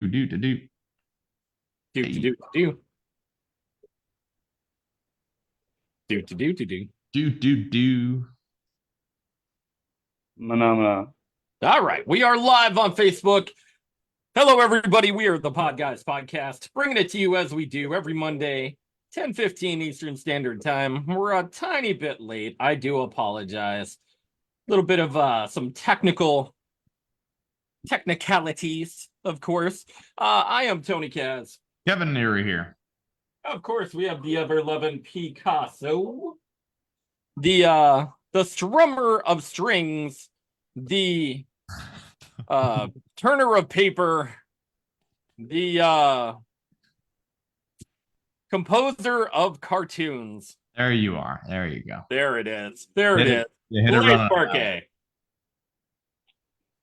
Do do do do. Do to Hey, do do do to do to do. do do do. Phenomena. All right, we are live on Facebook. Hello, everybody. We are the Podguyz Podcast, bringing it to you as we do every Monday, 10:15 Eastern Standard Time. We're a tiny bit late. I do apologize. A little bit of some technicalities, of course. I am Tony Kaz. Kevin Neary here. Of course, we have the ever-loving Picasso, the strummer of strings, the turner of paper, the composer of cartoons. There you are. There you go. There it is. There it Hit is. it. You hit it Blaze right on. Parquet.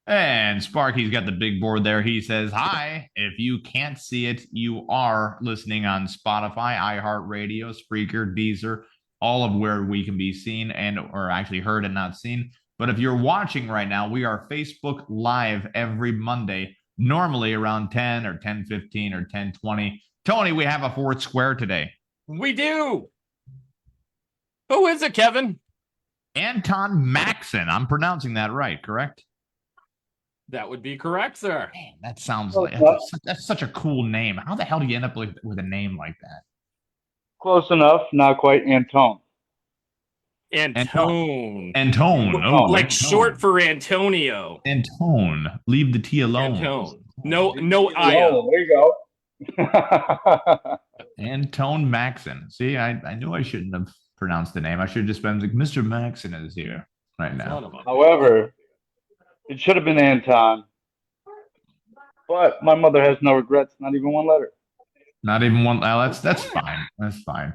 And Sparky's got the big board there. He says, hi. If you can't see it, you are listening on Spotify, iHeartRadio, Spreaker, Deezer, all of where we can be seen and or actually heard and not seen. But if you're watching right now, we are Facebook Live every Monday, normally around 10 or 10:15 or 10:20. Tony, we have a fourth square today. We do. Who is it, Kevin? Antone Maxson. I'm pronouncing that right, correct? That would be correct, sir. Man, that sounds like that's such a cool name. How the hell do you end up with a name like that? Close enough, not quite Antone. Antone. Antone. Oh, like Antone. short for Antonio. Antone. Leave the T alone. Antone. No I. Oh, there you go. Antone Maxson. See, I knew I shouldn't have pronounced the name. I should have just been like, Mr. Maxson is here right now. However, it should have been Anton. But my mother has no regrets, not even one letter. Not even one. That's fine. That's fine.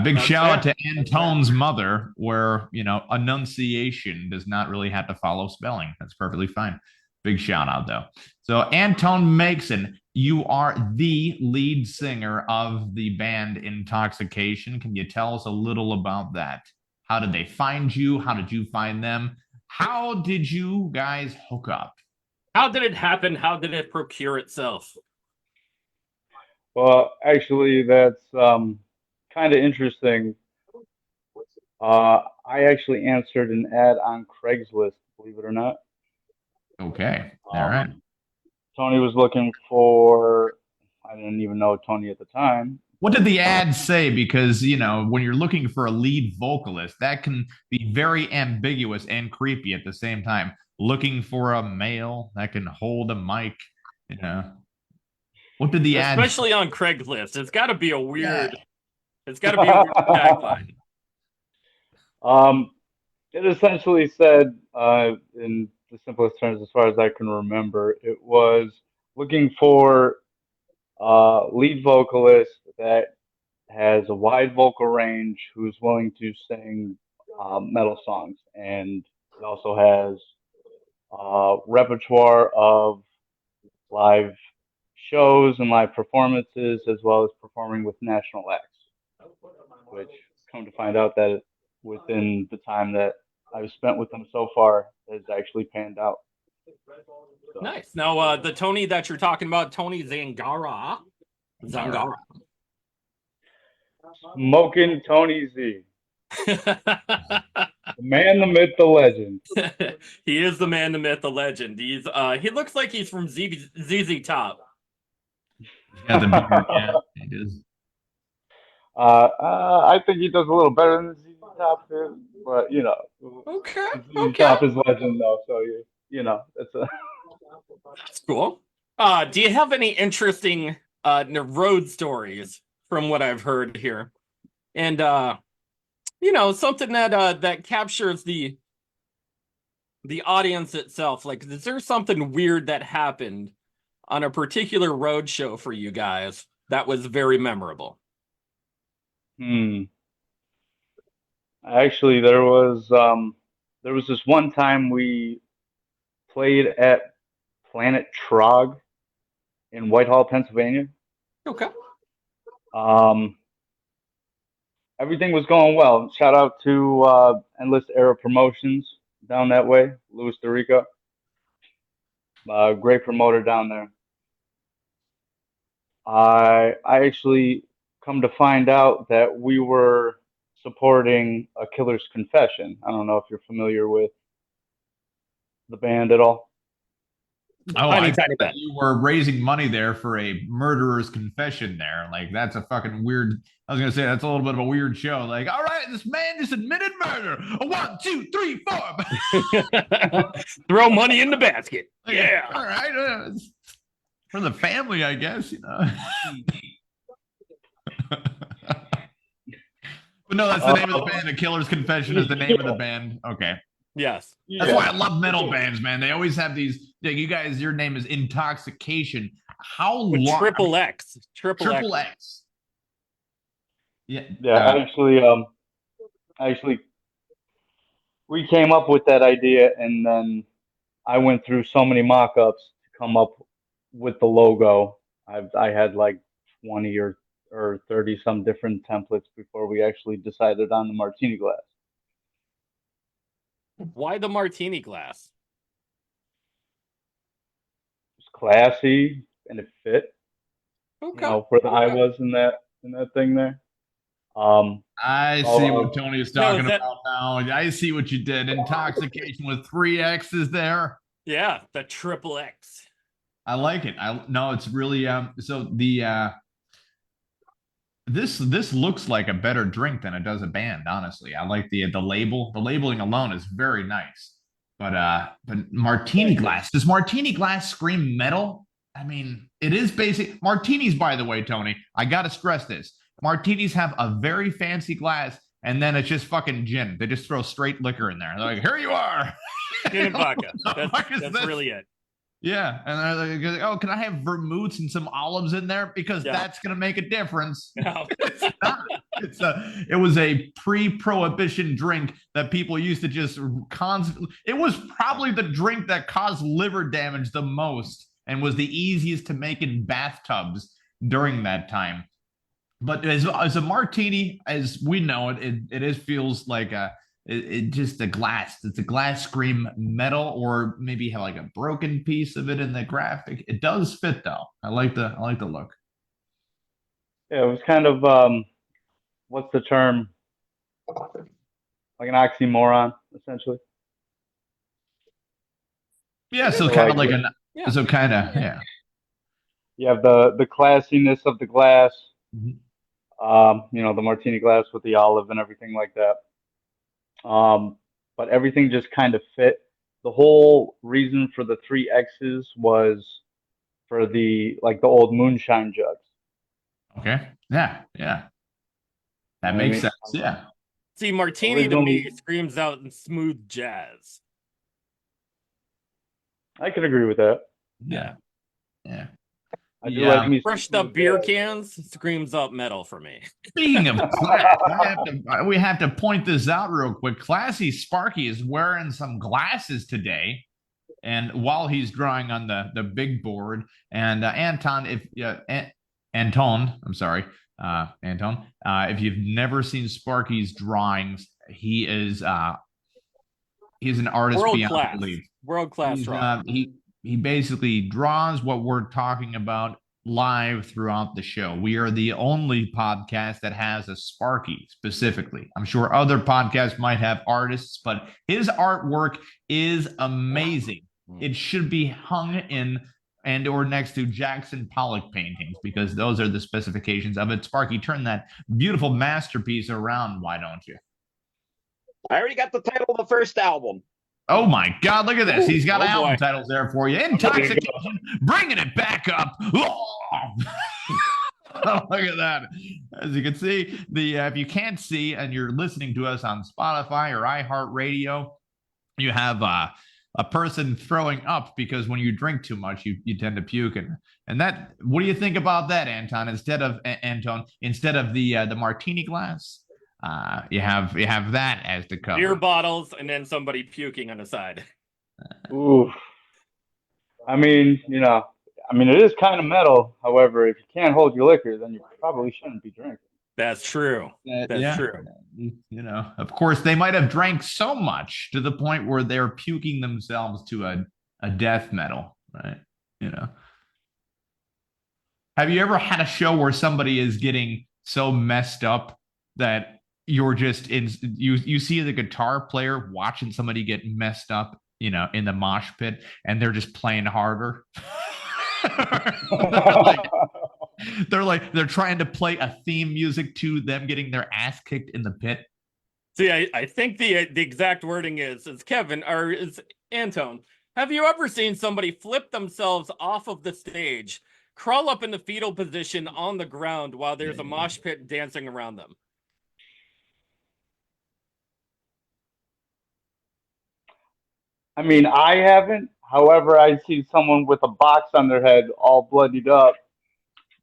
Big shout out to Antone's mother, where enunciation does not really have to follow spelling. That's perfectly fine. Big shout out though. So Antone Maxson, you are the lead singer of the band Intoxxxication. Can you tell us a little about that? How did they find you? How did you find them? How did you guys hook up? How did it happen? How did it procure itself? Well, actually, that's kind of interesting. I actually answered an ad on Craigslist, believe it or not. Okay. All right. Tony was looking for, I didn't even know Tony at the time. What did the ad say? Because, when you're looking for a lead vocalist, that can be very ambiguous and creepy at the same time. Looking for a male that can hold a mic, What did the ad say? Especially on Craigslist. It's got to be a weird, it's got to be a weird tagline. It essentially said, in the simplest terms, as far as I can remember, it was looking for lead vocalist that has a wide vocal range, who's willing to sing metal songs, and it also has repertoire of live shows and live performances, as well as performing with national acts, which come to find out that within the time that I've spent with them so far has actually panned out. So. Nice. Now, the Tony that you're talking about, Tony Zangara. Smoking Tony Z. The man, the myth, the legend. He is the man, the myth, the legend. He looks like he's from ZZ Top. Yeah, the beard, yeah, he does. I think he does a little better than ZZ Top, but Okay. ZZ Top is legend though, so that's cool. Do you have any interesting road stories from what I've heard here? And something that captures the audience itself. Like, is there something weird that happened on a particular road show for you guys that was very memorable? Actually, there was this one time we played at Planet Trog in Whitehall, Pennsylvania. Okay. Everything was going well. Shout out to Endless Era Promotions down that way, Louis DeRico. Great promoter down there. I actually come to find out that we were supporting A Killer's Confession. I don't know if you're familiar with the band at all. Oh, Tiny, I tiny thought bit. you were raising money there for a murderer's confession there. Like, that's a fucking weird. I was going to say, that's a little bit of a weird show. Like, all right, this man just admitted murder. 1, 2, 3, 4. Throw money in the basket. Like, Yeah. all right. For the family, I guess, But no, that's the name of the band. A Killer's Confession is the name of the band. Okay. Yes. That's why I love metal bands, man. They always have these. Like, you guys, your name is Intoxxxication. How With long? triple X. Triple X. Yeah. Yeah, actually, we came up with that idea, and then I went through so many mock-ups to come up with the logo. I had like 20 or 30 some different templates before we actually decided on the martini glass. Why the martini glass? It's classy and it fit. Okay. Where the eye was in that thing there. I see what Tony is talking about now. I see what you did. Intoxxication with 3 X's there. Yeah, the triple X. I like it. It's really so the this looks like a better drink than it does a band, honestly. I like the label. The labeling alone is very nice. But martini glass. Does martini glass scream metal? I mean, it is basic. Martinis, by the way, Tony, I gotta stress this. Martinis have a very fancy glass, and then it's just fucking gin. They just throw straight liquor in there. They're like, here you are. Gin and vodka. That's really it. Yeah, and they're like, oh, can I have vermouths and some olives in there? Because that's going to make a difference. No. It's not. It was a pre-prohibition drink that people used to just constantly. It was probably the drink that caused liver damage the most and was the easiest to make in bathtubs during that time. But as a martini, as we know it feels like just a glass. It's a glass scream metal, or maybe have like a broken piece of it in the graphic. It does fit though. I like the look. Yeah, it was kind of what's the term? Like an oxymoron, essentially. Yeah, so kind of like yeah. You have the classiness of the glass. Mm-hmm. The martini glass with the olive and everything like that. But everything just kind of fit. The whole reason for the 3 X's was for the old moonshine jugs. Okay. Yeah. That makes sense. Yeah. See, martini to me screams out in smooth jazz. I can agree with that. Yeah. I do like me brushed up beer cans screams up metal for me. Speaking of class, we have to point this out real quick. Classy Sparky is wearing some glasses today, and while he's drawing on the big board, and Antone, if you've never seen Sparky's drawings, he's an artist beyond belief. World class drawing. He basically draws what we're talking about live throughout the show. We are the only podcast that has a Sparky specifically. I'm sure other podcasts might have artists, but his artwork is amazing. It should be hung in and or next to Jackson Pollock paintings, because those are the specifications of it. Sparky, turn that beautiful masterpiece around, why don't you? I already got the title of the first album. Oh my God, look at this. He's got album titles there for you. Intoxxication, bringing it back up. Look at that. As you can see, if you can't see and you're listening to us on Spotify or iHeartRadio, you have a person throwing up, because when you drink too much, you tend to puke. And that, what do you think about that, Antone? Instead of the martini glass, you have that as the cover. Beer bottles and then somebody puking on the side. Ooh. I mean, it is kind of metal. However, if you can't hold your liquor, then you probably shouldn't be drinking. That's true. That's true. Of course, they might have drank so much to the point where they're puking themselves to a death metal, right? Have you ever had a show where somebody is getting so messed up that you're just in you see the guitar player watching somebody get messed up, in the mosh pit, and they're just playing harder. they're like they're trying to play a theme music to them getting their ass kicked in the pit. See, I think the exact wording is Kevin or is Antone. Have you ever seen somebody flip themselves off of the stage, crawl up in the fetal position on the ground while there's a mosh pit dancing around them? I mean, I haven't. However, I see someone with a box on their head, all bloodied up,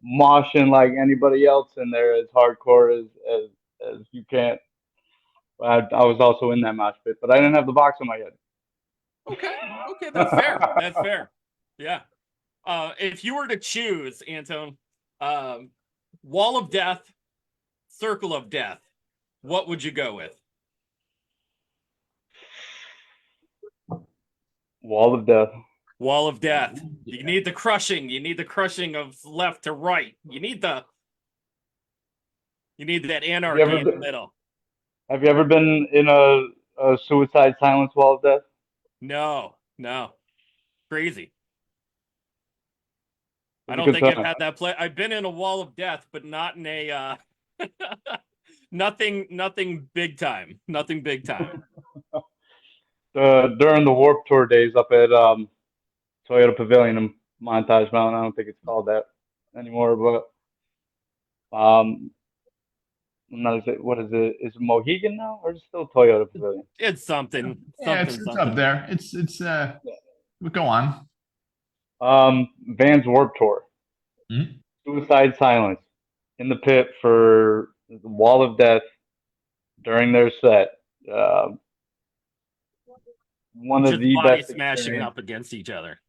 moshing like anybody else in there, as hardcore as you can. I was also in that mosh pit, but I didn't have the box on my head. Okay, that's fair. That's fair. Yeah. If you were to choose, Antone, Wall of Death, Circle of Death, what would you go with? Wall of Death. Wall of Death. You need the crushing. You need the crushing of left to right. You need that anarchy in the middle. Have you ever been in a suicide silence wall of death? No. Crazy. I don't think I've had that play. I've been in a wall of death, but not in a nothing big time. Nothing big time. During the Warped Tour days up at Toyota Pavilion in Montage Mountain. I don't think it's called that anymore, but what is it? Is it Mohegan now, or is it still Toyota Pavilion? It's something. Yeah, it's up there. It's go on. Vans Warped Tour. Mm-hmm. Suicide Silence in the pit for the Wall of Death during their set. One just of the body best smashing up against each other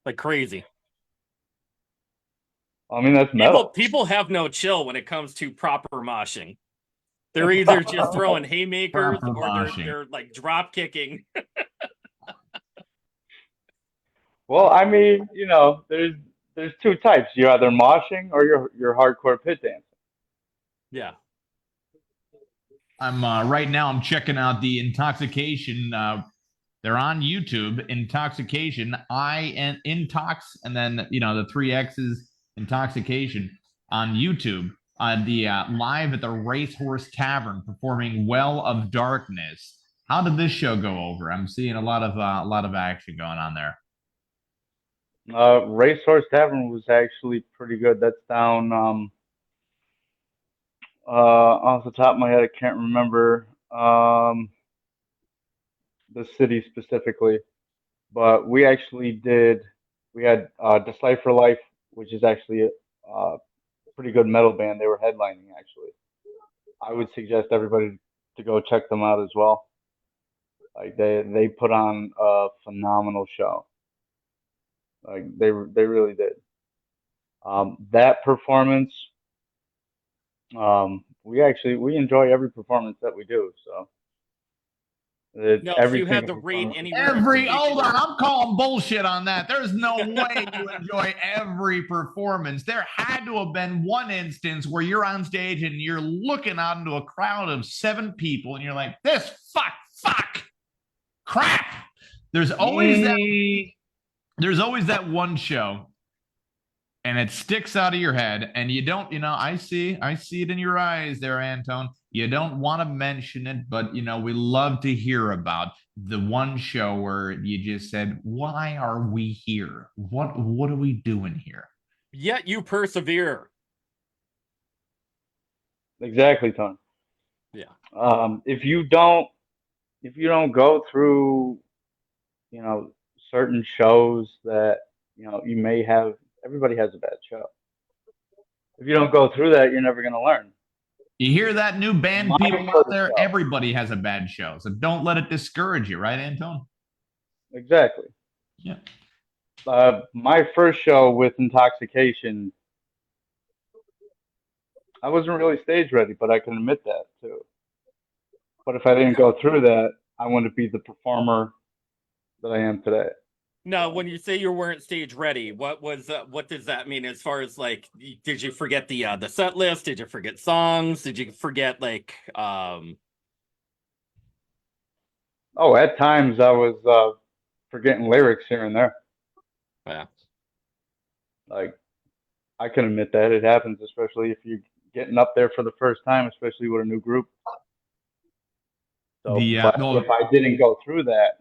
like crazy. I mean, that's metal. People have no chill when it comes to proper moshing. They're either just throwing haymakers or they're like drop kicking. Well, I mean, there's two types. You're either moshing or you're hardcore pit dancing. Yeah. I'm right now. I'm checking out the Intoxxxication. They're on YouTube. Intoxxxication, Intox, and then the 3 X's Intoxxxication on YouTube. The live at the Racehorse Tavern performing Well of Darkness. How did this show go over? I'm seeing a lot of action going on there. Racehorse Tavern was actually pretty good. That's down off the top of my head, I can't remember the city specifically, but we had Decipher Life, which is actually a pretty good metal band. They were headlining, actually. I would suggest everybody to go check them out as well. Like they put on a phenomenal show. Like they really did. That performance, we enjoy every performance that we do. So if you had to rate hold on, I'm calling bullshit on that. There's no way you enjoy every performance. There had to have been one instance where you're on stage and you're looking out into a crowd of 7 people and you're like, this fuck, crap. There's always that one show, and it sticks out of your head, and you don't, I see it in your eyes there, Antone. You don't want to mention it, but we love to hear about the one show where you just said, why are we here? What are we doing here? Yet you persevere. Exactly, Tony. Yeah. If you don't go through, certain shows that, you may have, everybody has a bad show. If you don't go through that, you're never going to learn. You hear that, new band people out there? Everybody has a bad show. So don't let it discourage you, right, Antone? Exactly. Yeah. My first show with Intoxxxication, I wasn't really stage ready, but I can admit that too. But if I didn't go through that, I wouldn't be the performer that I am today. No, when you say you weren't stage ready, what does that mean as far as like, did you forget the set list? Did you forget songs? Did you forget like Oh, at times I was forgetting lyrics here and there. Yeah. Like, I can admit that it happens, especially if you're getting up there for the first time, especially with a new group. So, but if I didn't go through that,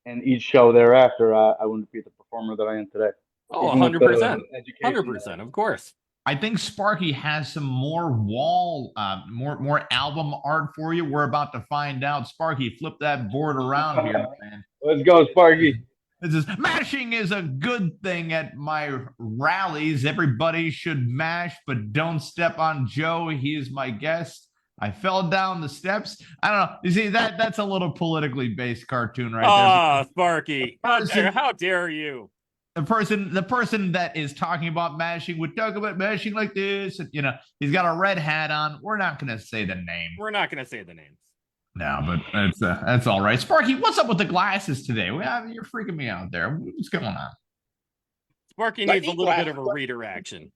and each show thereafter, I wouldn't be the performer that I am today. Oh, 100%. 100%, of course. I think Sparky has some more more album art for you. We're about to find out. Sparky, flip that board around here, man. Let's go, Sparky. This is mashing is a good thing at my rallies. Everybody should mash, but don't step on Joe. He is my guest. I fell down the steps. I don't know. You see, that's a little politically based cartoon right there. Ah, Sparky. How dare you? The person that is talking about mashing would talk about mashing like this. And, he's got a red hat on. We're not going to say the name. We're not going to say the names. No, but that's all right. Sparky, what's up with the glasses today? You're freaking me out there. What's going on? Sparky needs a little bit of a redirection.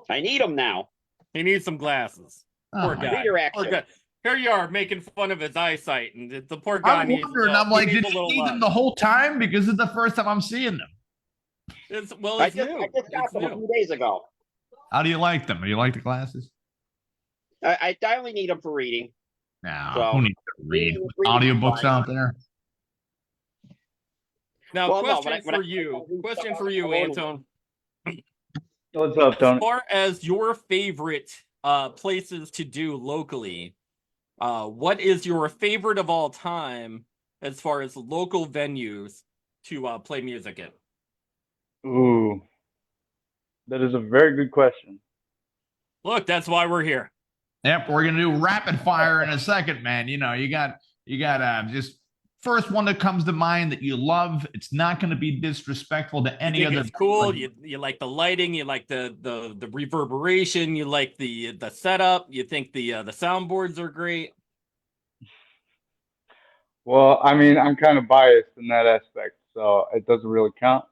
I need them now. He needs some glasses. Poor guy. Poor guy. Here you are making fun of his eyeyesight, and the poor guy I'm wondering, I'm like, did he need them the whole time? Because it's the first time I'm seeing them. It's new. I just got them a few days ago. How do you like them? Do you like the glasses? I only need them for reading. No, who needs to read? Audiobooks out there? Now, question for you, Antone. What's up, Tony? As far as your favorite places to do locally, what is your favorite of all time as far as local venues to play music in? Ooh, that is a very good question. Look, that's why we're here. Yep, we're gonna do rapid fire in a second, man. You got just first one that comes to mind that you love. It's not going to be disrespectful to any other. It's cool. You like the lighting. You like the reverberation. You like the setup. You think the soundboards are great. Well, I mean, I'm kind of biased in that aspect, so it doesn't really count.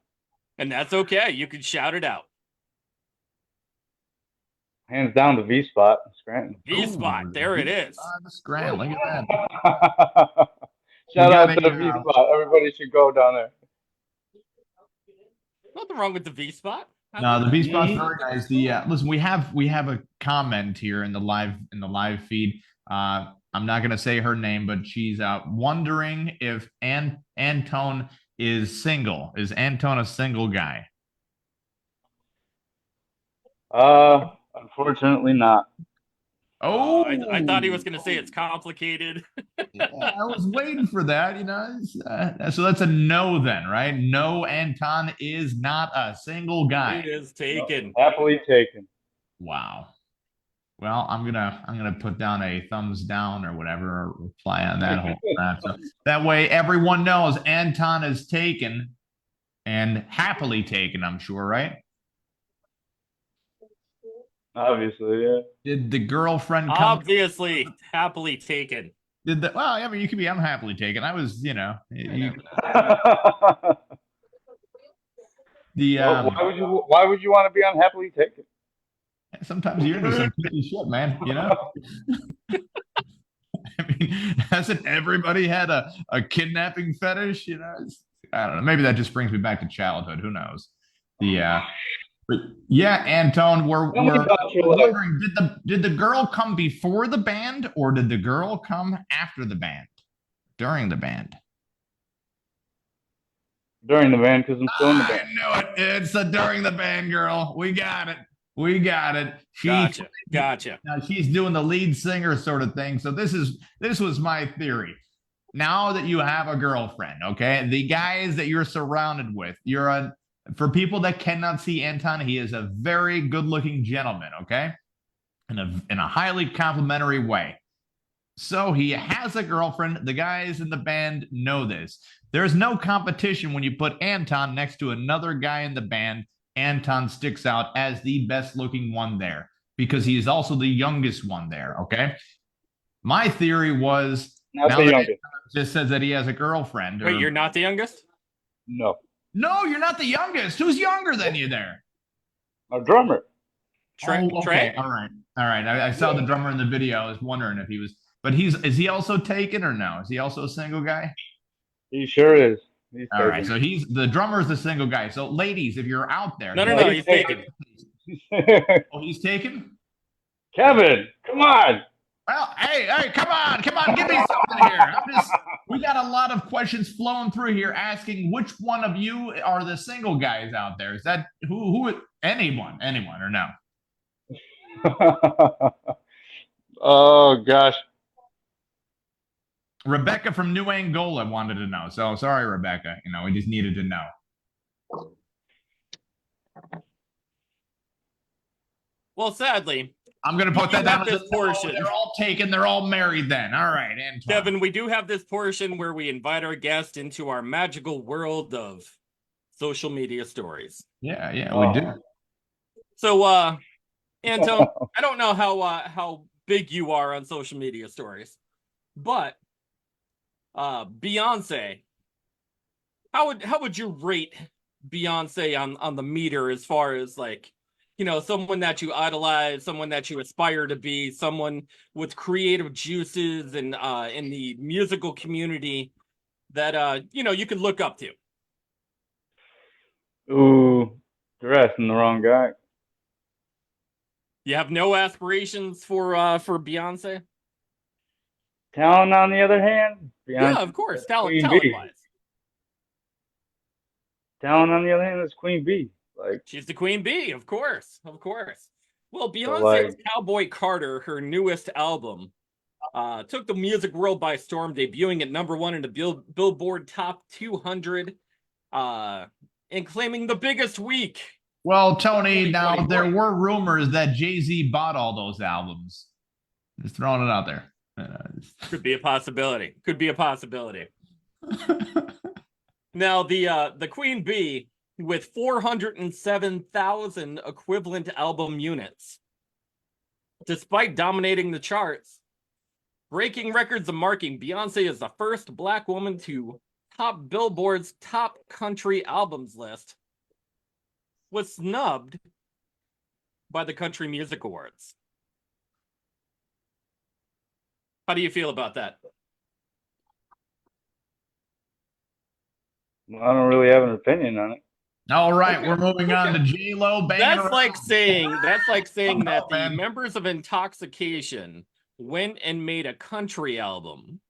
And that's okay. You can shout it out. Hands down, the V spot, Scranton. V spot, there it is. Scranton, look at that. Shout out to the V spot. Everybody should go down there. Nothing wrong with the V spot. No, the V spot's very nice. Listen, we have a comment here in the live feed. I'm not gonna say her name, but she's wondering if Antone is single. Is Antone a single guy? Unfortunately not. Oh, I thought he was going to say it's complicated. Yeah, I was waiting for that, so that's a no then, right? No, Antone is not a single guy. He is taken. No, happily taken. Wow. Well, I'm gonna put down a thumbs down or whatever, or reply on that whole crap. So that way everyone knows Antone is taken and happily taken, I'm sure, right? Obviously, yeah. Did the girlfriend come? Obviously, happily taken. Well, I mean, you could be unhappily taken. I was, why would you want to be unhappily taken? Sometimes you're into some tricky shit, man. I mean, hasn't everybody had a kidnapping fetish? I don't know. Maybe that just brings me back to childhood. Who knows? But yeah, Antone, we're wondering, did the girl come before the band or did the girl come after the band? During the band? During the band, because I'm still in the band. I knew it. It's a during the band girl. We got it. Gotcha. Now she's doing the lead singer sort of thing. So this was my theory. Now that you have a girlfriend, okay, the guys that you're surrounded with, for people that cannot see Antone, he is a very good-looking gentleman, okay? In a highly complimentary way. So he has a girlfriend. The guys in the band know this. There's no competition when you put Antone next to another guy in the band. Antone sticks out as the best-looking one there because he is also the youngest one there, okay? My theory was Not Now the that youngest. it just says that he has a girlfriend. Wait, you're not the youngest? No. No, you're not the youngest. Who's younger than you there? A drummer. Trey? Oh, okay. Trey? All right. All right. I saw the drummer in the video. I was wondering if he was, but is he also taken or no? Is he also a single guy? He sure is. He's All right. taken. So the drummer is the single guy. So ladies, if you're out there. No, he's taken. Oh, he's taken? Kevin, come on. Well, hey, come on, give me something here. We got a lot of questions flowing through here asking which one of you are the single guys out there. Is that who anyone or no? Oh gosh. Rebecca from New Angola wanted to know. So sorry, Rebecca. We just needed to know. Well, sadly, I'm going to put that down. This portion. They're all taken. They're all married then. All right, Antone. Devin, we do have this portion where we invite our guest into our magical world of social media stories. Yeah, we do. So, Antone, I don't know how big you are on social media stories, but Beyonce, how would you rate Beyonce on the meter as far as like, someone that you idolize, someone that you aspire to be, someone with creative juices and in the musical community that you could look up to? Ooh, you're asking the wrong guy. You have no aspirations for Beyonce? Talent, on the other hand, Beyonce, Yeah, of course. Talent Bee. wise. Talent, on the other hand, is Queen Bee. Like, she's the queen bee, of course. Well, Beyonce's Cowboy Carter, her newest album, took the music world by storm, debuting at #1 in the Billboard Top 200, and claiming the biggest week. Well, Tony, now there were rumors that Jay-Z bought all those albums. Just throwing it out there. Could be a possibility. Now, the Queen Bee, with 407,000 equivalent album units. Despite dominating the charts, breaking records and marking, Beyonce is the first Black woman to top Billboard's top country albums list, was snubbed by the Country Music Awards. How do you feel about that? Well, I don't really have an opinion on it. All right, we're moving on to J-Lo. That's like saying that the members of Intoxxxication went and made a country album.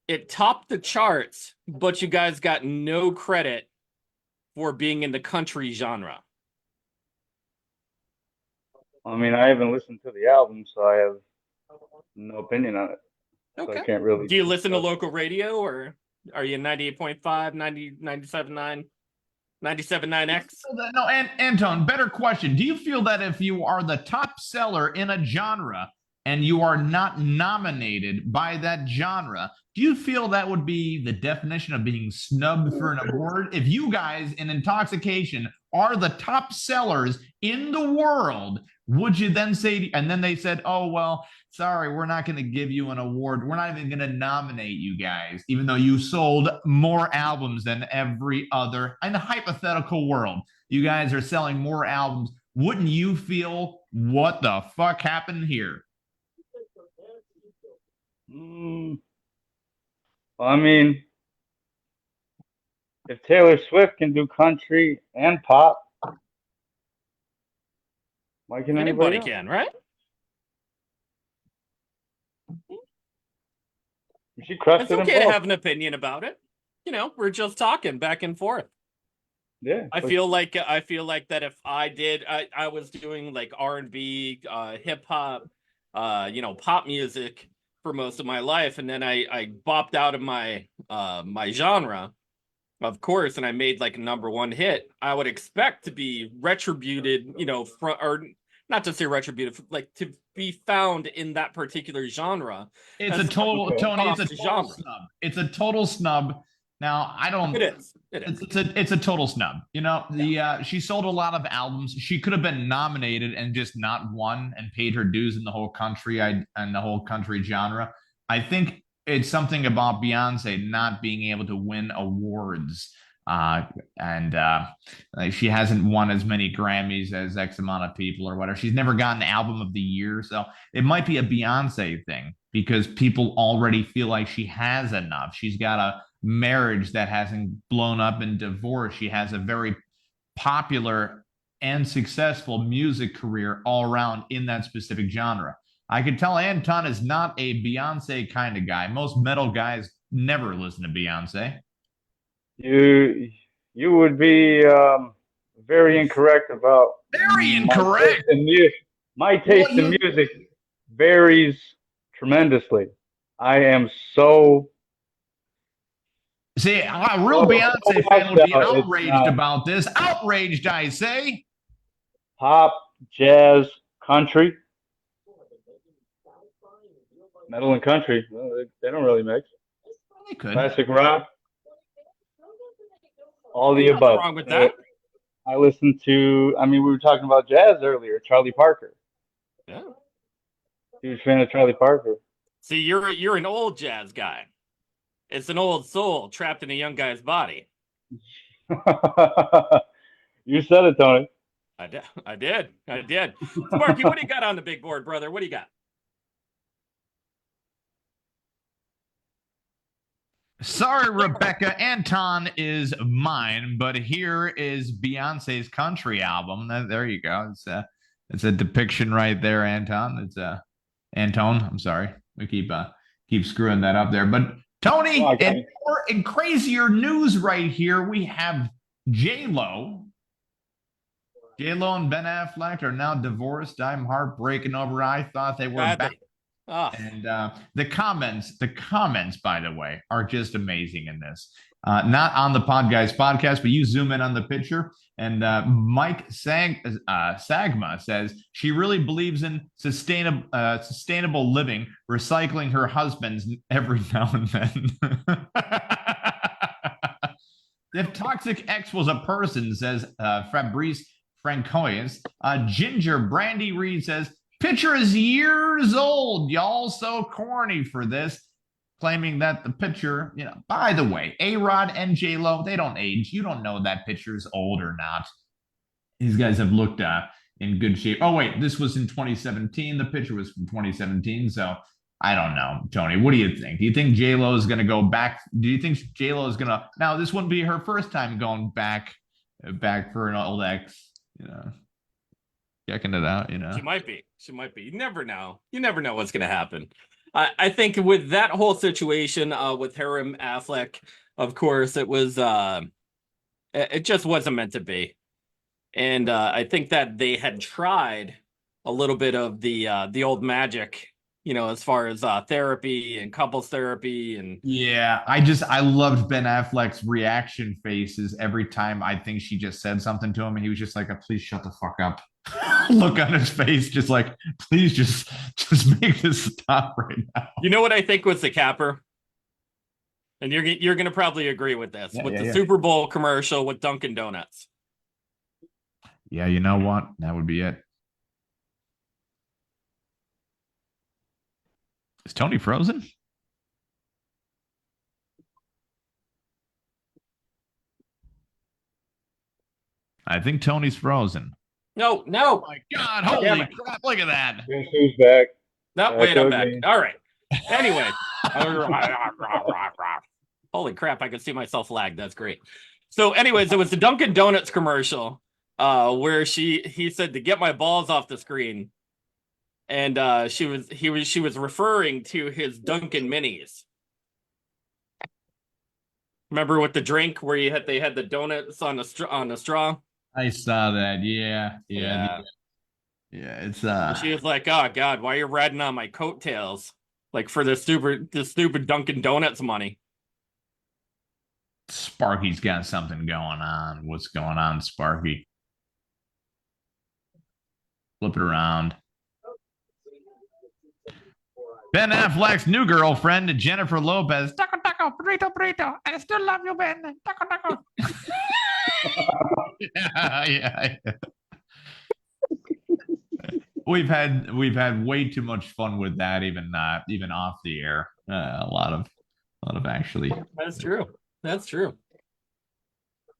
It topped the charts, but you guys got no credit for being in the country genre. I mean, I haven't listened to the album, so I have no opinion on it. Okay. So I can't really. Do you listen to local radio, or are you 98.5, 90, 97.9? 97.9X? No, Antone, better question. Do you feel that if you are the top seller in a genre and you are not nominated by that genre, do you feel that would be the definition of being snubbed for an award? If you guys in Intoxxxication are the top sellers in the world, would you then say, and then they said, oh, well, sorry, we're not going to give you an award. We're not even going to nominate you guys, even though you sold more albums than every other. In the hypothetical world, you guys are selling more albums. Wouldn't you feel, what the fuck happened here? Well, I mean, if Taylor Swift can do country and pop, why can Anybody else? can, right? She crushed It's it. okay to have an opinion about it. We're just talking back and forth. Yeah. I feel like that if I was doing like R&B, hip hop, pop music for most of my life, and then I bopped out of my my genre, of course, and I made like a #1 hit, I would expect to be retributed, or not to say retributed, like to be found in that particular genre. It's a total, Tony, it's a total snub. It's a total snub. Now, I don't. It is. It's a total snub. She sold a lot of albums. She could have been nominated and just not won and paid her dues in the whole country and the whole country genre. I think it's something about Beyonce not being able to win awards. And like she hasn't won as many Grammys as X amount of people or whatever. She's never gotten album of the year. So it might be a Beyonce thing because people already feel like she has enough. She's got a marriage that hasn't blown up in divorce. She has a very popular and successful music career all around in that specific genre. I could tell Anton is not a Beyonce kind of guy. Most metal guys never listen to Beyonce. You you would be very incorrect about Very my incorrect. taste in music. My taste in music varies tremendously. I am so See, a real Beyonce so fan would be washed out, it's outraged not. about this. Outraged, I say. Pop, jazz, country, metal and country. Well, they don't really mix. They could. Classic rock, all the Nothing above. wrong with that. I listen to. I mean, we were talking about jazz earlier. Charlie Parker. Yeah. Huge fan of Charlie Parker. See, you're an old jazz guy. It's an old soul trapped in a young guy's body. You said it, Tony. I did. Sparky, what do you got on the big board, brother? What do you got? Sorry, Rebecca. Anton is mine, but here is Beyonce's country album. There you go. It's a depiction right there, Anton. It's Antone. I'm sorry. We keep screwing that up there. But Tony, in crazier news right here, we have J-Lo. J-Lo and Ben Affleck are now divorced. I'm heartbreaking over. I thought they were back. Oh. And the comments, by the way, are just amazing in this. Not on the Podguyz podcast, but you zoom in on the picture, and Mike Sagma says she really believes in sustainable living, recycling her husband's every now and then. If Toxic X was a person, says Fabrice Francois. Ginger Brandy Reed says, picture is years old. Y'all so corny for this. Claiming that the picture, by the way, A-Rod and J-Lo, they don't age. You don't know that picture's old or not. These guys have looked in good shape. Oh, wait, this was in 2017. The picture was from 2017. So I don't know, Tony. What do you think? Do you think J-Lo is going to go back? Do you think J-Lo is going to... Now, this wouldn't be her first time going back for an old ex, checking it out, She might be. You never know. You never know what's going to happen. I think with that whole situation with her and Affleck, of course, it was it just wasn't meant to be. And I think that they had tried a little bit of the old magic, as far as therapy and couples therapy. And yeah, I loved Ben Affleck's reaction faces every time I think she just said something to him, and he was just like, please shut the fuck up. Look on his face, just like, please just make this stop right now. You know what I think was the capper? And you're gonna probably agree with this, the Super Bowl commercial with Dunkin' Donuts. Yeah, you know what? That would be it. Is Tony frozen? I think Tony's frozen. No. Oh my God, holy crap, look at that. Guess who's back? No, wait, I'm back. All right. Anyway. Holy crap, I can see myself lag. That's great. So anyways, it was the Dunkin' Donuts commercial where he said to get my balls off the screen. And she was referring to his Dunkin' Minis. Remember with the drink where they had the donuts on a straw? I saw that. Yeah. It's She was like, "Oh God, why are you riding on my coattails? Like for the stupid Dunkin' Donuts money." Sparky's got something going on. What's going on, Sparky? Flip it around. Ben Affleck's new girlfriend, Jennifer Lopez. Taco, taco, burrito, burrito. I still love you, Ben. Taco, taco. yeah. We've had way too much fun with that, even off the air. A lot of actually. That's true. That's true.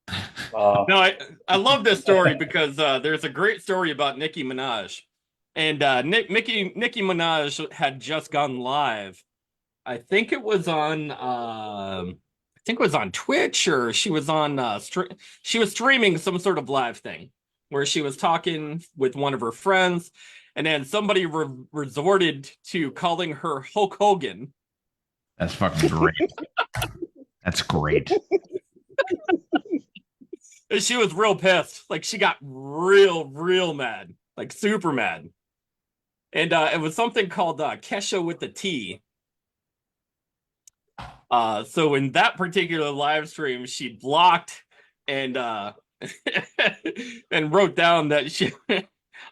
Uh, No, I love this story because there's a great story about Nicki Minaj, and Nicki Minaj had just gone live. I think it was on Twitch, or she was on she was streaming some sort of live thing where she was talking with one of her friends, and then somebody resorted to calling her Hulk Hogan. That's fucking great. That's great. And she was real pissed. Like, she got real mad, like super mad. And it was something called Kesha with the T. So in that particular live stream, she blocked and and wrote down that she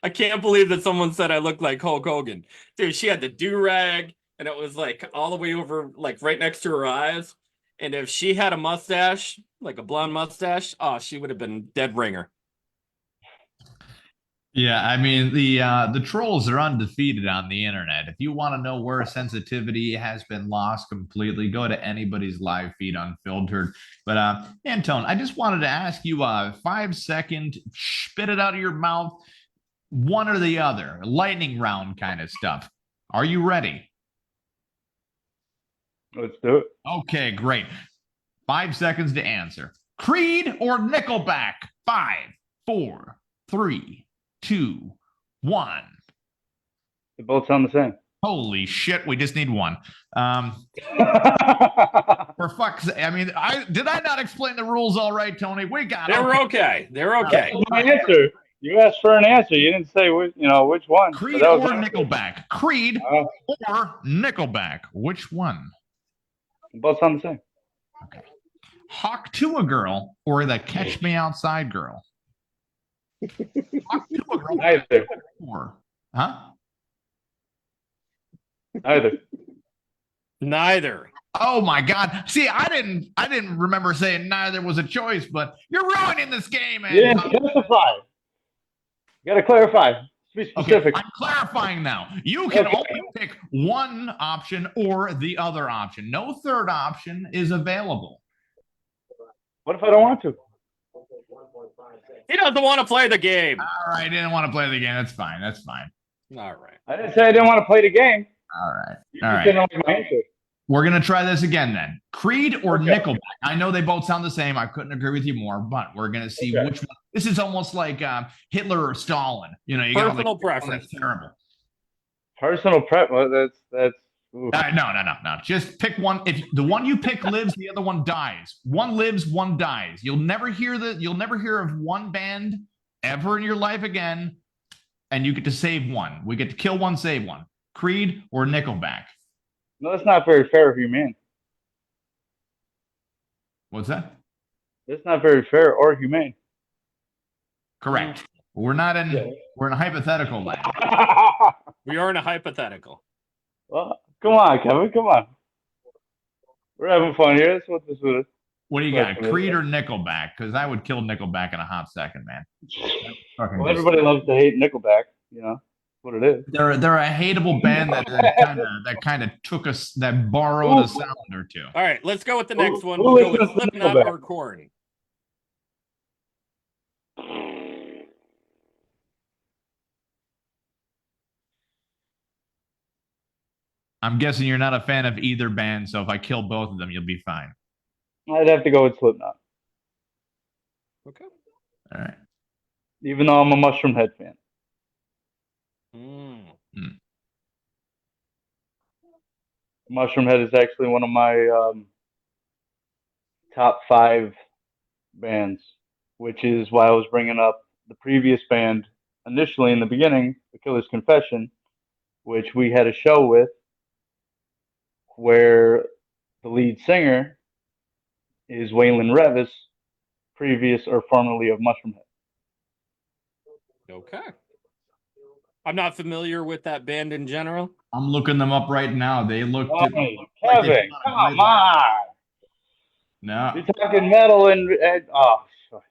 I can't believe that someone said I looked like Hulk Hogan. Dude, she had the do-rag, and it was like all the way over, like right next to her eyes. And if she had a mustache, like a blonde mustache, oh, she would have been dead ringer. Yeah, I mean the trolls are undefeated on the internet. If you want to know where sensitivity has been lost completely, go to anybody's live feed unfiltered. But Antone, I just wanted to ask you a 5-second spit it out of your mouth, one or the other, lightning round kind of stuff. Are you ready? let's do it. Okay, great. 5 seconds to answer. Creed or Nickelback? 5, 4, 3, 2, 1. They both sound the same. Holy shit, we just need one. For fuck's sake, I mean, did I not explain the rules all right, Tony? We got They it. were okay. They're okay. My answer. You asked for an answer. You didn't say which one. Creed So or that was- Nickelback? Creed or Nickelback? Which one? They both sound the same. Okay. Hawk to a Girl or the Catch Me Outside Girl? Hawk to a Girl Neither. or, huh? Neither. Neither. Oh my God! See, I didn't remember saying neither was a choice, but you're ruining this game, man. You didn't specify. You got to clarify. Be specific. Okay, I'm clarifying now. You can Okay. only pick one option or the other option. No third option is available. What if I don't want to? He doesn't want to play the game. All right, didn't want to play the game. That's fine. That's fine. All right. I didn't say I didn't want to play the game. All right. You All just right. didn't like my answer. We're gonna try this again then. Creed or Okay. Nickelback? I know they both sound the same. I couldn't agree with you more, but we're gonna see Okay. which one. This is almost like Hitler or Stalin. You know, you got Personal like, preference. that's terrible. Personal prep. Well, that's. Oof. No. Just pick one. If the one you pick lives, the other one dies. One lives, one dies. You'll never hear of one band ever in your life again, and you get to save one. We get to kill one, save one. Creed or Nickelback? No, that's not very fair or humane. What's that? That's not very fair or humane. Correct. We're not in. Yeah. We're in a hypothetical land. We are in a hypothetical. Well, come on, Kevin. Come on. We're having fun here. That's what this is. What do you got? Creed or Nickelback? Because I would kill Nickelback in a hot second, man. Fucking Well, just- everybody loves to hate Nickelback. You know what it is. They're a hateable band that kind of took us that borrowed a sound or two. All right, let's go with the next one. Who We'll go with listens to Slipknot Nickelback? or Korn. I'm guessing you're not a fan of either band, so if I kill both of them, you'll be fine. I'd have to go with Slipknot, Okay. All right. even though I'm a Mushroom Head fan. Mushroom Head is actually one of my top 5 bands, which is why I was bringing up the previous band initially in the beginning, The Killer's Confession, which we had a show with where the lead singer is Waylon Revis, previous or formerly of Mushroom Head. Okay. I'm not familiar with that band in general. I'm looking them up right now. They look. Hey, Kevin, come on. No. You're talking metal and oh, sorry.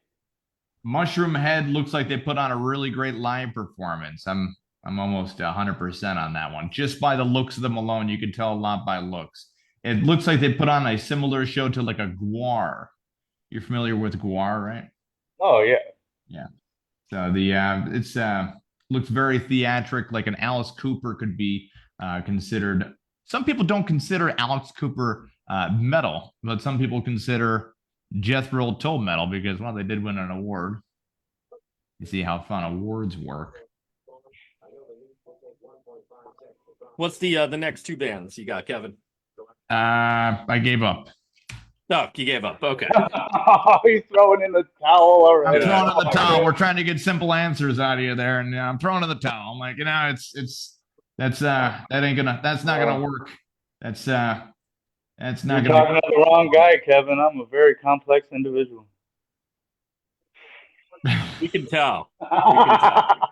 Mushroom Head looks like they put on a really great live performance. I'm almost 100% on that one. Just by the looks of them alone, you can tell a lot by looks. It looks like they put on a similar show to like a Guar. You're familiar with Guar, right? Oh yeah. Yeah. So it's looks very theatric, like an Alice Cooper could be considered. Some people don't consider Alice Cooper metal, but some people consider Jethro Tull metal because, well, they did win an award. You see how fun awards work. What's the next two bands you got, Kevin? I gave up. Oh, you gave up. Okay. He's throwing in the towel I'm already. throwing in the towel. We're trying to get simple answers out of you there, and I'm throwing in the towel. I'm like, that's not gonna work. That's not You're gonna. talking to the wrong guy, Kevin. I'm a very complex individual. We can tell. We can tell.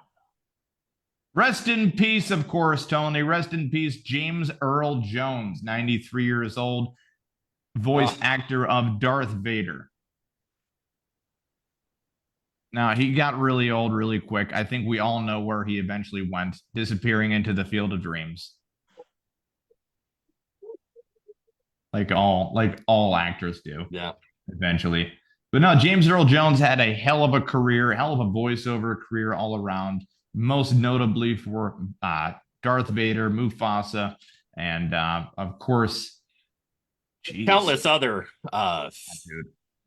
Rest in peace, of course, Tony. Rest in peace, James Earl Jones, 93 years old, voice actor of Darth Vader. Now, he got really old really quick. I think we all know where he eventually went, disappearing into the field of dreams. Like all actors do. Yeah. Eventually. But no, James Earl Jones had a hell of a career, hell of a voiceover career all around, most notably for Darth Vader, Mufasa, and of course, countless other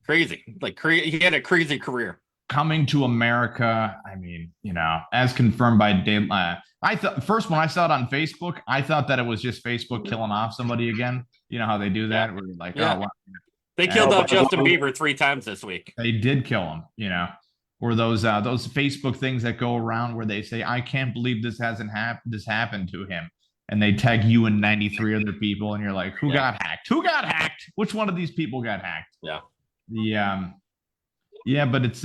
crazy. He had a crazy career. Coming to America, I mean, as confirmed by Dave. I thought first when I saw it on Facebook, I thought that it was just Facebook killing off somebody again. You know how they do that? Where you're like, oh, wow. They killed off Justin Bieber 3 times this week. They did kill him, or those Facebook things that go around where they say, "I can't believe this happened to him," and they tag you and 93 other people, and you're like, "Who got hacked? Who got hacked? Which one of these people got hacked?" Yeah. But it's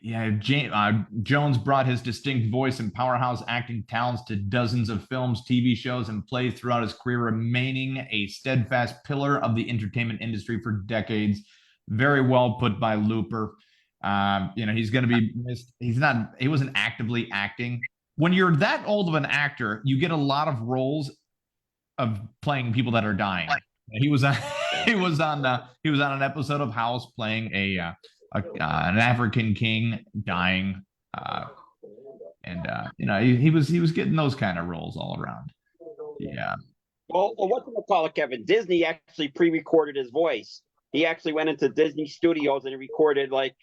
Jones brought his distinct voice and powerhouse acting talents to dozens of films, TV shows, and plays throughout his career, remaining a steadfast pillar of the entertainment industry for decades. Very well put by Looper. He's going to be missed. He wasn't actively acting. When you're that old of an actor, you get a lot of roles of playing people that are dying. He was on an episode of House playing an African king dying, he was getting those kind of roles all around. Yeah. Well, what's it call it, Kevin? Disney actually pre-recorded his voice. He actually went into Disney Studios and recorded like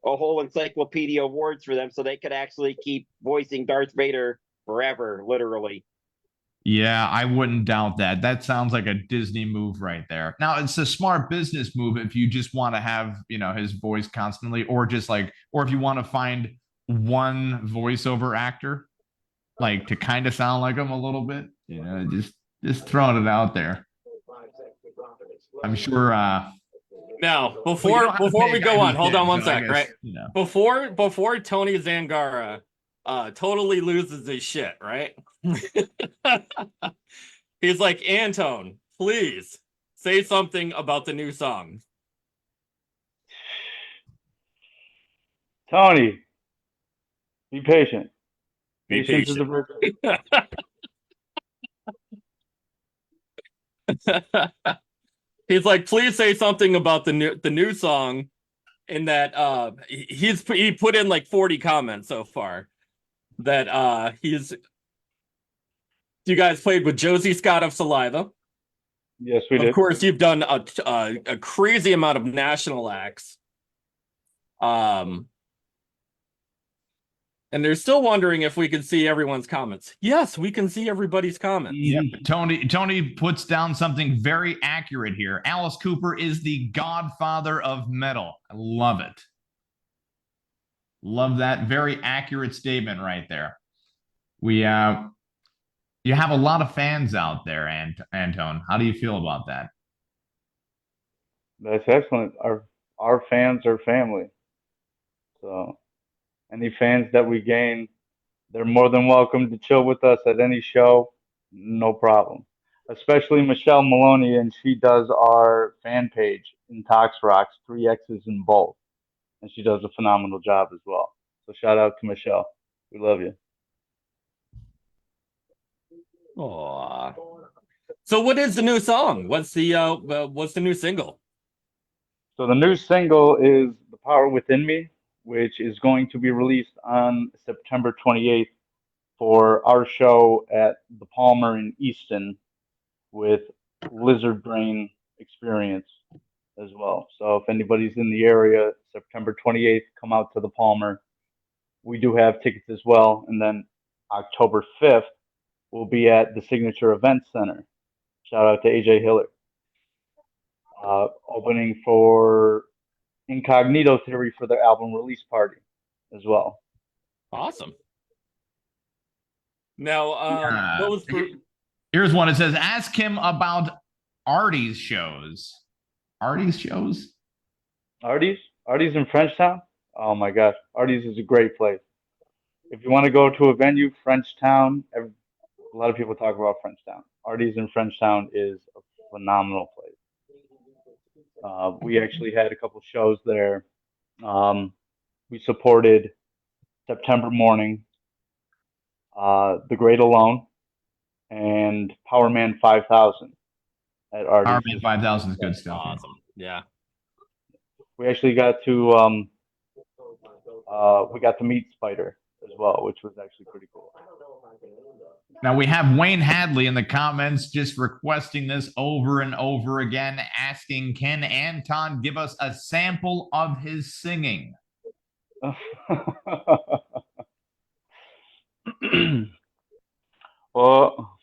a whole encyclopedia of words for them, so they could actually keep voicing Darth Vader forever, literally. Yeah, I wouldn't doubt that. That sounds like a Disney move right there. Now, it's a smart business move if you just want to have, his voice constantly, or if you want to find one voiceover actor, like to kind of sound like him a little bit, just throwing it out there. I'm sure. Now, before we go on, hold on one sec, right? Before Tony Zangara totally loses his shit, right? He's like, Antone, please say something about the new song. Tony, be patient. Be Patience is a virtue. He's like, please say something about the new song. In that he put in like 40 comments so far. That you guys played with Josie Scott of Saliva. Yes, we did. Of course, you've done a crazy amount of national acts. And they're still wondering if we can see everyone's comments. Yes, we can see everybody's comments. Yep. Tony puts down something very accurate here. Alice Cooper is the godfather of metal. I love it. Love that. Very accurate statement right there. You have a lot of fans out there, Antone. How do you feel about that? That's excellent. Our fans are family. So any fans that we gain, they're more than welcome to chill with us at any show. No problem. Especially Michelle Maloney, and she does our fan page, Intox Rocks, 3 X's in both. And she does a phenomenal job as well. So shout out to Michelle. We love you. Aww. So what is the new song? What's the new single? So the new single is "The Power Within Me," which is going to be released on September 28th for our show at the Palmer in Easton with Lizard Brain Experience as well. So if anybody's in the area, September 28th, come out to the Palmer. We do have tickets as well. And then October 5th, we'll be at the Signature Event Center. Shout out to AJ Hiller. Opening for Incognito Theory for their album release party as well. Awesome. Now, those here's one. It says, ask him about Artie's shows. Artie's shows? Artie's in Frenchtown? Oh my gosh. Artie's is a great place. If you want to go to a venue, Frenchtown, a lot of people talk about Frenchtown. Artie's in Frenchtown is a phenomenal place. We actually had a couple shows there. We supported September Morning, The Great Alone, and Power Man 5000 at Artie's. Power Man 5000 is good stuff. Awesome. Yeah. We actually got to meet Spider as well, which was actually pretty cool. Now we have Wayne Hadley in the comments just requesting this over and over again, asking, can Anton give us a sample of his singing? Well,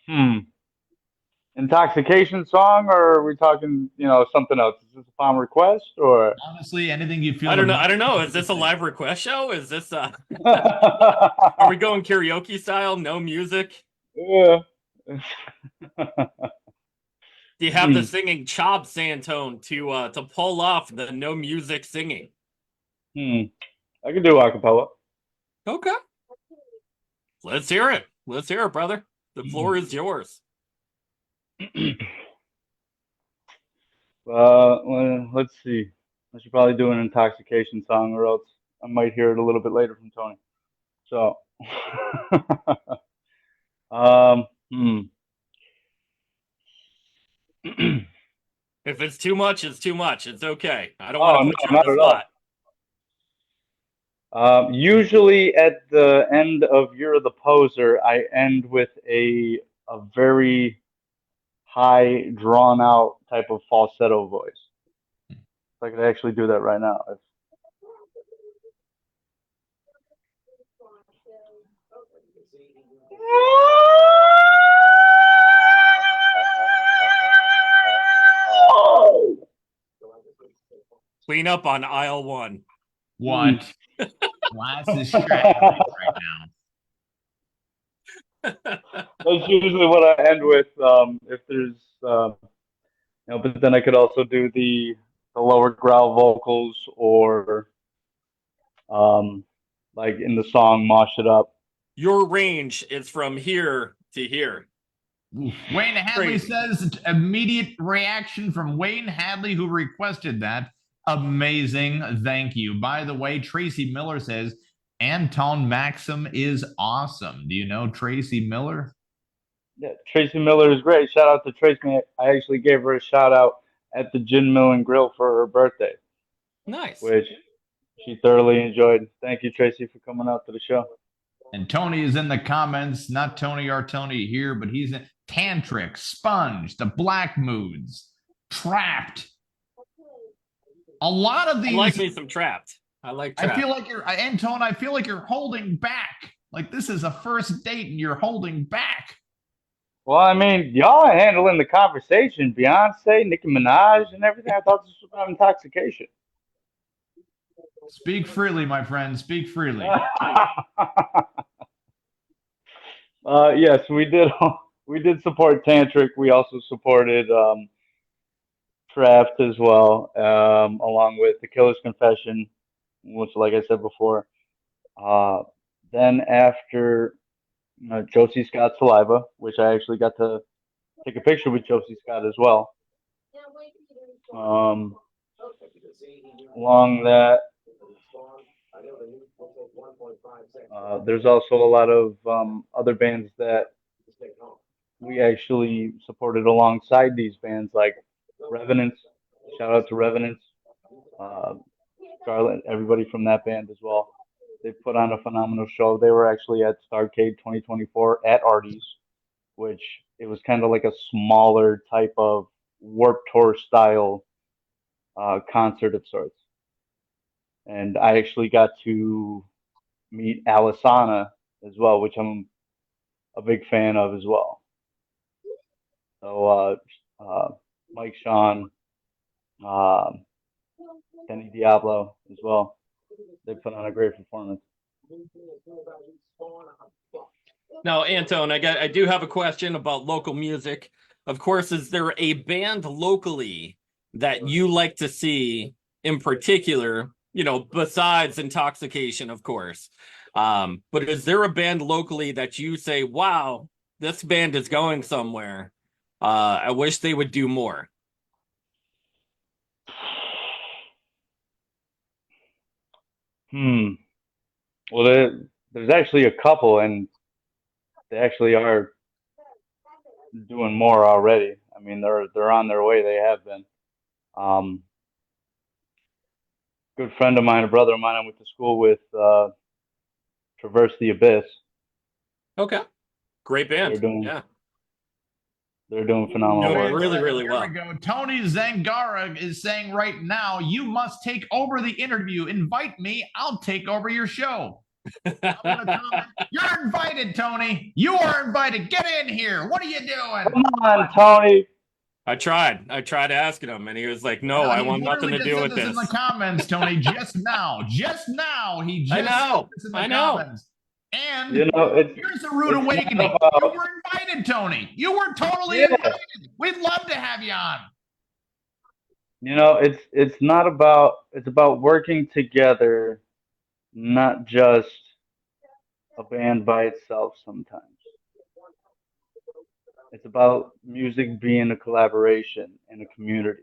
intoxication song, or are we talking, something else? Is this upon request, or honestly, anything you feel? I don't know. Is this a live request show? Is this are we going karaoke style? No music? Yeah. Do you have the singing chops, Antone, to pull off the no music singing? I can do acapella. Okay. Let's hear it. Let's hear it, brother. The floor is yours. Let's see. I should probably do an intoxication song, or else I might hear it a little bit later from Tony. So, If it's too much, it's too much. It's okay. I don't want to put you on the spot. Usually at the end of You're the Poser, I end with a very high, drawn out type of falsetto voice. So I could actually do that right now. Clean up on aisle one. What? What's this strategy right now? That's usually what I end with. If there's, but then I could also do the lower growl vocals, or like in the song "Mosh It Up." Your range is from here to here. Wayne Hadley says immediate reaction from Wayne Hadley, who requested that. Amazing. Thank you. By the way, Tracy Miller says Antone Maxson is awesome. Do you know Tracy Miller? Yeah, Tracy Miller is great. Shout out to Tracy. I actually gave her a shout out at the Gin Mill and Grill for her birthday. Nice. Which she thoroughly enjoyed. Thank you, Tracy, for coming out to the show. And Tony is in the comments. Not Tony or Tony here, but he's in Tantric, Sponge, The Black Moods, Trapped. A lot of these. I like me some Trapped. I like Trapped. I feel like Antone, I feel like you're holding back. Like this is a first date and you're holding back. Well, I mean, y'all are handling the conversation. Beyonce, Nicki Minaj, and everything. I thought this was about intoxication. Speak freely, my friend. Speak freely. Yes, we did. We did support Tantric. We also supported Trapped as well, along with The Killer's Confession, which, like I said before. Then after Josie Scott's Saliva, which I actually got to take a picture with Josie Scott as well. Along that, there's also a lot of other bands that we actually supported alongside these bands like Revenants. Shout out to Revenants, uh, Scarlet, everybody from that band as well. They put on a phenomenal show. They were actually at Starcade 2024 at Artie's, which it was kind of like a smaller type of Warped Tour style concert of sorts. And I actually got to meet Alisana as well, which I'm a big fan of as well. So Mike Sean, um, Kenny Diablo as well. They put on a great performance. Now, Antone, I do have a question about local music. Of course, is there a band locally that you like to see in particular, besides Intoxxxication, of course? But is there a band locally that you say, wow, this band is going somewhere? I wish they would do more. Well, there's actually a couple, and they actually are doing more already. I mean, they're on their way. They have been. Good friend of mine, a brother of mine, I went to school with, Traverse the Abyss. Okay, great band. They're doing phenomenal work. Really, really Here well. we go. Tony Zangara is saying right now, you must take over the interview. Invite me. I'll take over your show. You're invited, Tony. You are invited. Get in here. What are you doing? Come on, Tony. I tried asking him, and he was like, "No, I want nothing to do with this." In the comments, Tony, just now, he just I know. said this in the comments. And here's a rude awakening. You were invited, Tony. You were totally invited. We'd love to have you on. It's not about, it's about working together, not just a band by itself sometimes. It's about music being a collaboration in a community.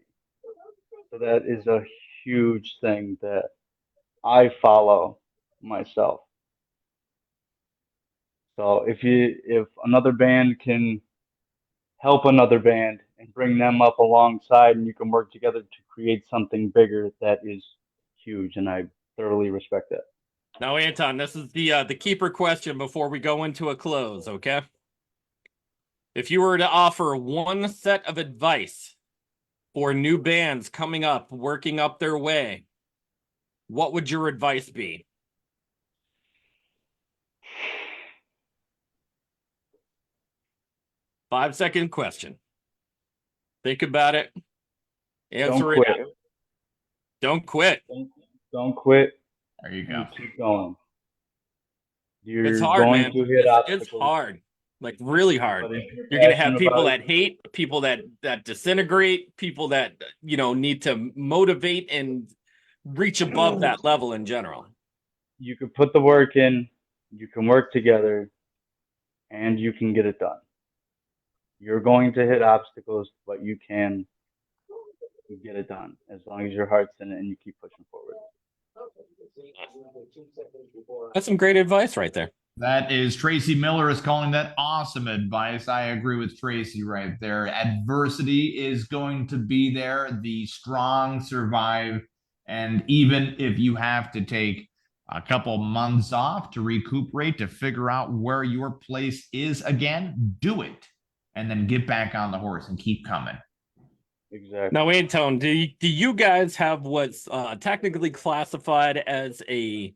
So that is a huge thing that I follow myself. So if another band can help another band and bring them up alongside, and you can work together to create something bigger, that is huge, and I thoroughly respect that. Now, Anton, this is the keeper question before we go into a close, okay? If you were to offer one set of advice for new bands coming up, working up their way, what would your advice be? 5-second question. Think about it. Answer it. Don't quit. Don't quit. There you go. Keep going. It's hard, man. It's hard. Like really hard. You're going to have people that hate, people that disintegrate, people that, need to motivate and reach above that level in general. You can put the work in, you can work together, and you can get it done. You're going to hit obstacles, but you can get it done as long as your heart's in it and you keep pushing forward. That's some great advice right there. That is, Tracy Miller is calling that awesome advice. I agree with Tracy right there. Adversity is going to be there. The strong survive. And even if you have to take a couple months off to recuperate, to figure out where your place is again, do it. And then get back on the horse and keep coming. Exactly. Now, Antone, do you guys have what's technically classified as a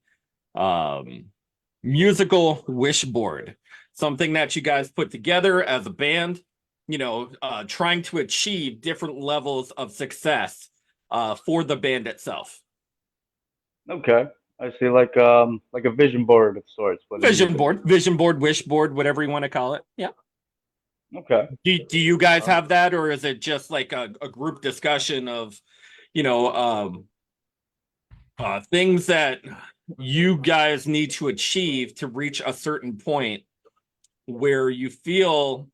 musical wish board? Something that you guys put together as a band, trying to achieve different levels of success for the band itself. Okay. I see, like a vision board of sorts. Vision board, wish board, whatever you want to call it. Yeah. Okay. Do you guys have that, or is it just like a group discussion of, things that you guys need to achieve to reach a certain point where you feel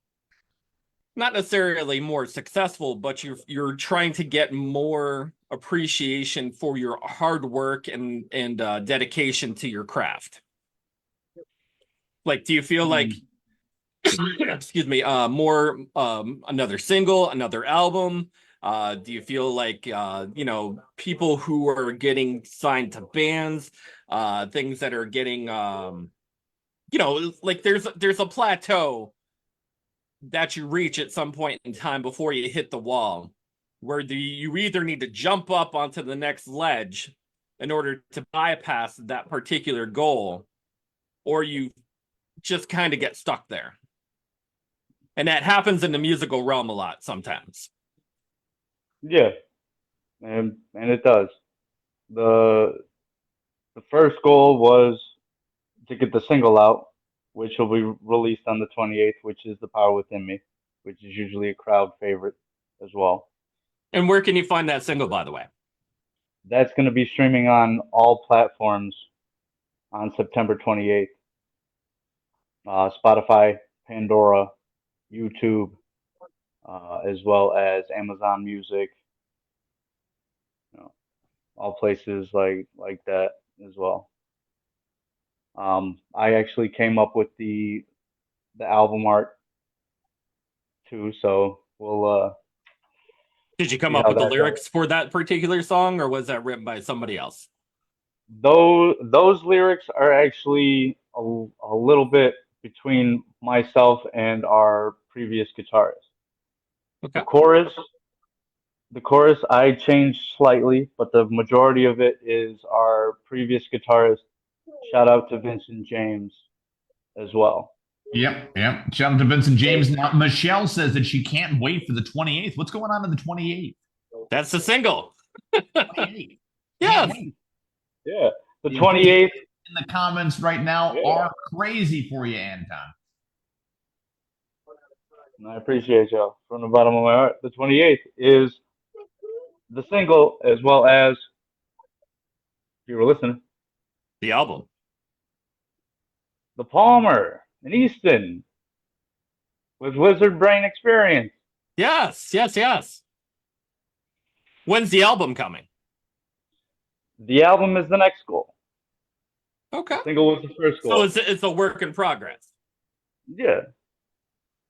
not necessarily more successful, but you're trying to get more appreciation for your hard work and dedication to your craft? Like, do you feel like excuse me, more another single, another album? Do you feel like people who are getting signed to bands, things that are getting like there's a plateau that you reach at some point in time before you hit the wall, where you either need to jump up onto the next ledge in order to bypass that particular goal, or you just kind of get stuck there. And that happens in the musical realm a lot sometimes. Yeah, and it does. The first goal was to get the single out, which will be released on the 28th, which is The Power Within Me, which is usually a crowd favorite as well. And where can you find that single, by the way? That's going to be streaming on all platforms on September 28th. Spotify, Pandora, YouTube, as well as Amazon Music, all places like that as well. I actually came up with the album art too, so we'll Did you come see up how with the that lyrics goes. for that particular song, or was that written by somebody else? Those lyrics are actually a little bit between myself and our previous guitarist. Okay. The chorus I changed slightly, but the majority of it is our previous guitarist. Shout out to Vincent James as well. Yep. Shout out to Vincent James. Now, Michelle says that she can't wait for the 28th. What's going on the 28th? That's the single. 28th. Yeah. Yeah. The 28th. In the comments right now are crazy for you, Anton. I appreciate y'all from the bottom of my heart. The 28th is the single, as well as, if you were listening, The album. The Palmer in Easton with Wizard Brain Experience. Yes. When's the album coming? The album is the next goal. Okay. The single was the first goal. So it's a work in progress. Yeah.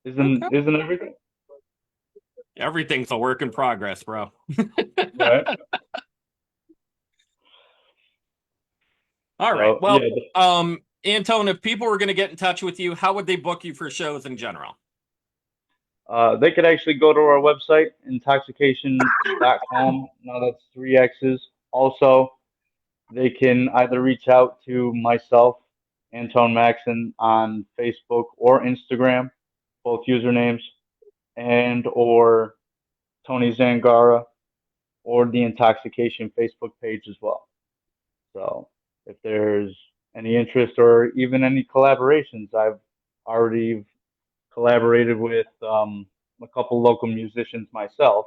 Isn't everything? Everything's a work in progress, bro. Right. All right. Well, yeah. Antone, if people were going to get in touch with you, how would they book you for shows in general? They could actually go to our website, intoxxication.com. Now that's 3 X's. Also, they can either reach out to myself, Antone Maxson, on Facebook or Instagram, both usernames, and or Tony Zangara or the Intoxxxication Facebook page as well. So if there's any interest or even any collaborations, I've already collaborated with a couple local musicians myself.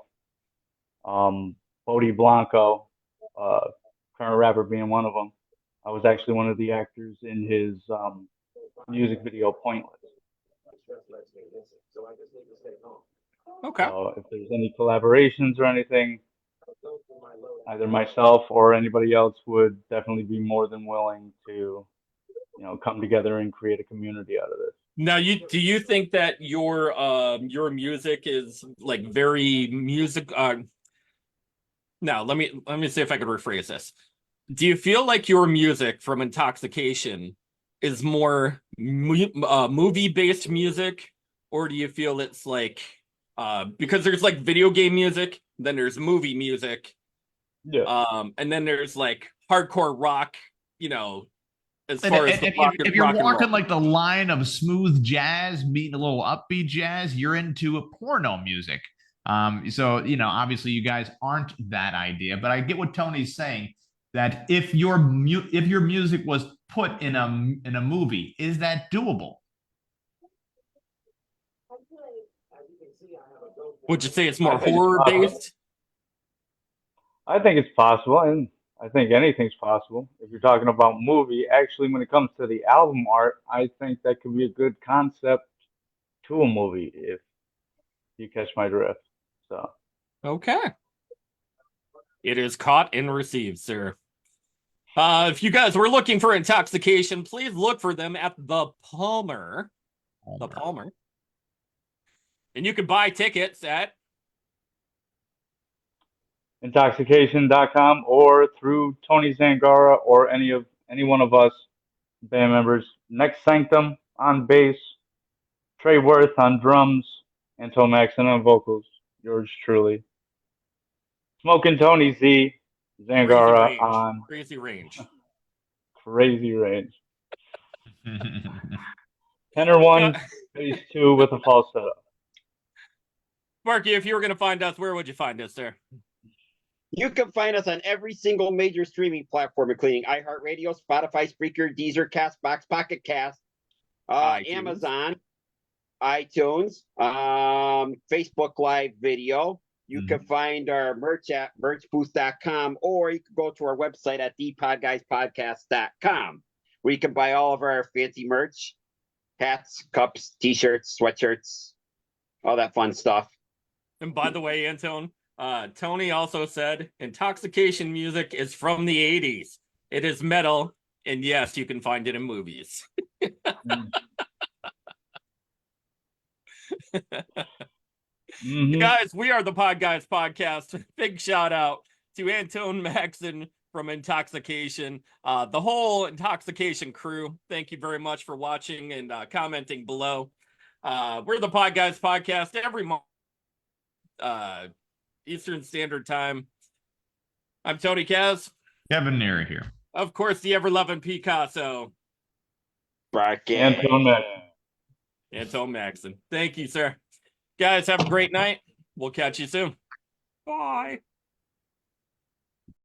Bodie Blanco, current rapper being one of them. I was actually one of the actors in his music video Pointless. Okay. So if there's any collaborations or anything, either myself or anybody else would definitely be more than willing to, come together and create a community out of this. Now, do you think that your music is like very music? Now, let me see if I could rephrase this. Do you feel like your music from Intoxxxication is more movie-based music, or do you feel it's like because there's like video game music, then there's movie music, and then there's like hardcore rock, as far as if you're walking like the line of smooth jazz meeting a little upbeat jazz, you're into a porno music. So obviously you guys aren't that idea, but I get what Tony's saying, that if your music was put in a movie, is that doable? Would you say it's more horror based? I think it's possible, and I think anything's possible. If you're talking about movie, actually, when it comes to the album art, I think that could be a good concept to a movie, if you catch my drift. So, okay. It is caught and received, sir. If you guys were looking for Intoxxxication, please look for them at The Palmer. The Palmer. And you can buy tickets at Intoxxxication.com or through Tony Zangara or any one of us band members. Next Sanctum on bass, Trey Worth on drums, Antone Maxson on vocals. Yours truly. Smoking Tony Z, Zangara on crazy range. crazy range. Tenor 1, bass 2 with a falsetto. Marky, if you were going to find us, where would you find us, sir? You can find us on every single major streaming platform, including iHeartRadio, Spotify, Spreaker, Deezer, Castbox, Pocket Cast, Amazon, iTunes, Facebook Live Video. You can find our merch at merchbooth.com, or you can go to our website at thepodguyzpodcast.com, where you can buy all of our fancy merch, hats, cups, t-shirts, sweatshirts, all that fun stuff. And by the way, Antone, Tony also said intoxication music is from the 80s. It is metal, and yes, you can find it in movies. Guys, we are the Podguyz Podcast. Big shout out to Antone Maxson from Intoxxxication, the whole Intoxxication crew. Thank you very much for watching and commenting below. We're the Podguyz Podcast every month, Eastern Standard Time. I'm Tony Kaz. Kevin Neary here. Of course, the ever-loving Picasso. Antone Maxson. Antone Maxson. Thank you, sir. Guys, have a great night. We'll catch you soon. Bye.